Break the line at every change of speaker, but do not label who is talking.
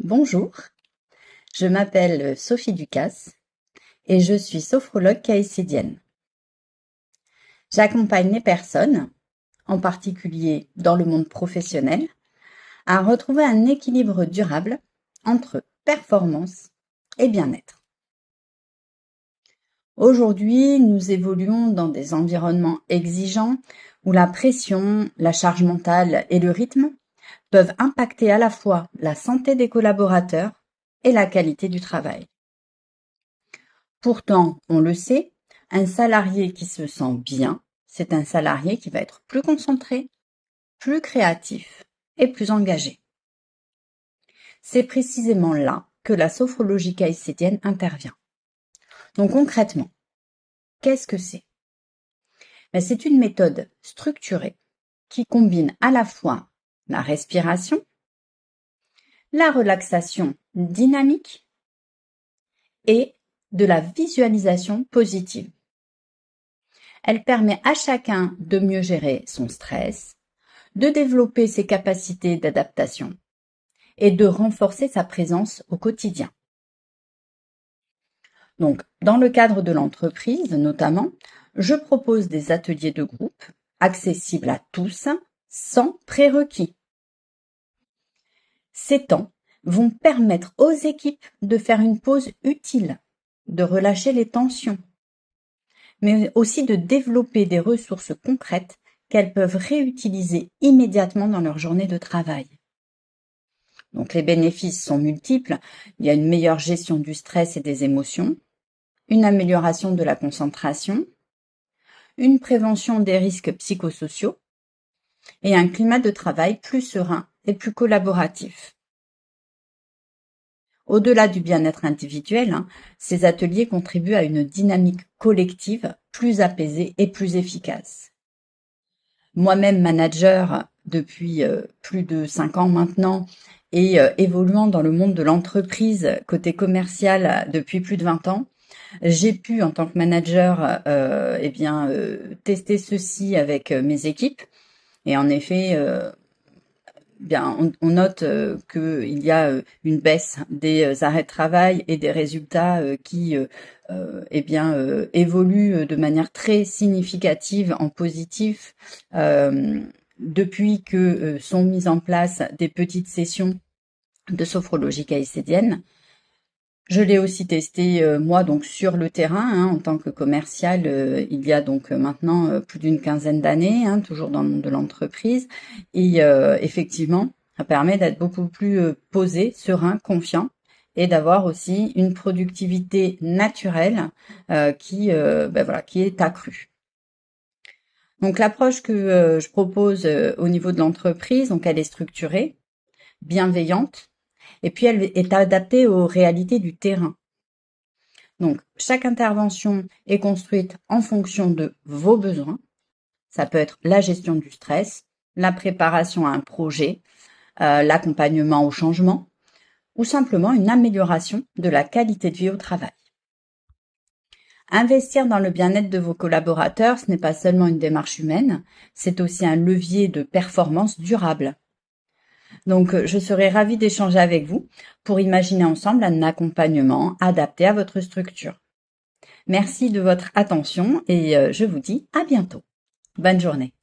Bonjour, je m'appelle Sophie Ducasse et je suis sophrologue caïcédienne. J'accompagne les personnes, en particulier dans le monde professionnel, à retrouver un équilibre durable entre performance et bien-être. Aujourd'hui, nous évoluons dans des environnements exigeants où la pression, la charge mentale et le rythme peuvent impacter à la fois la santé des collaborateurs et la qualité du travail. Pourtant, on le sait, un salarié qui se sent bien, c'est un salarié qui va être plus concentré, plus créatif et plus engagé. C'est précisément là que la sophrologie caïcédienne intervient. Donc concrètement, qu'est-ce que c'est? C'est une méthode structurée qui combine à la fois la respiration, la relaxation dynamique et de la visualisation positive. Elle permet à chacun de mieux gérer son stress, de développer ses capacités d'adaptation et de renforcer sa présence au quotidien. Donc, dans le cadre de l'entreprise notamment, je propose des ateliers de groupe accessibles à tous sans prérequis. Ces temps vont permettre aux équipes de faire une pause utile, de relâcher les tensions, mais aussi de développer des ressources concrètes qu'elles peuvent réutiliser immédiatement dans leur journée de travail. Donc les bénéfices sont multiples. Il y a une meilleure gestion du stress et des émotions, une amélioration de la concentration, une prévention des risques psychosociaux et un climat de travail plus serein et plus collaboratif. Au-delà du bien-être individuel, ces ateliers contribuent à une dynamique collective plus apaisée et plus efficace. Moi-même manager depuis plus de 5 ans maintenant et évoluant dans le monde de l'entreprise côté commercial depuis plus de 20 ans, j'ai pu en tant que manager tester ceci avec mes équipes et en effet on note qu'il y a une baisse des arrêts de travail et des résultats qui évoluent de manière très significative en positif depuis que sont mises en place des petites sessions de sophrologie caïcédienne. Je l'ai aussi testé moi donc sur le terrain en tant que commercial il y a donc maintenant plus d'une quinzaine d'années, toujours dans le monde de l'entreprise et effectivement ça permet d'être beaucoup plus posé, serein, confiant et d'avoir aussi une productivité naturelle qui est accrue. Donc l'approche que je propose au niveau de l'entreprise, donc elle est structurée, bienveillante. Et puis, elle est adaptée aux réalités du terrain. Donc, chaque intervention est construite en fonction de vos besoins. Ça peut être la gestion du stress, la préparation à un projet, l'accompagnement au changement, ou simplement une amélioration de la qualité de vie au travail. Investir dans le bien-être de vos collaborateurs, ce n'est pas seulement une démarche humaine, c'est aussi un levier de performance durable. Donc, je serais ravie d'échanger avec vous pour imaginer ensemble un accompagnement adapté à votre structure. Merci de votre attention et je vous dis à bientôt. Bonne journée.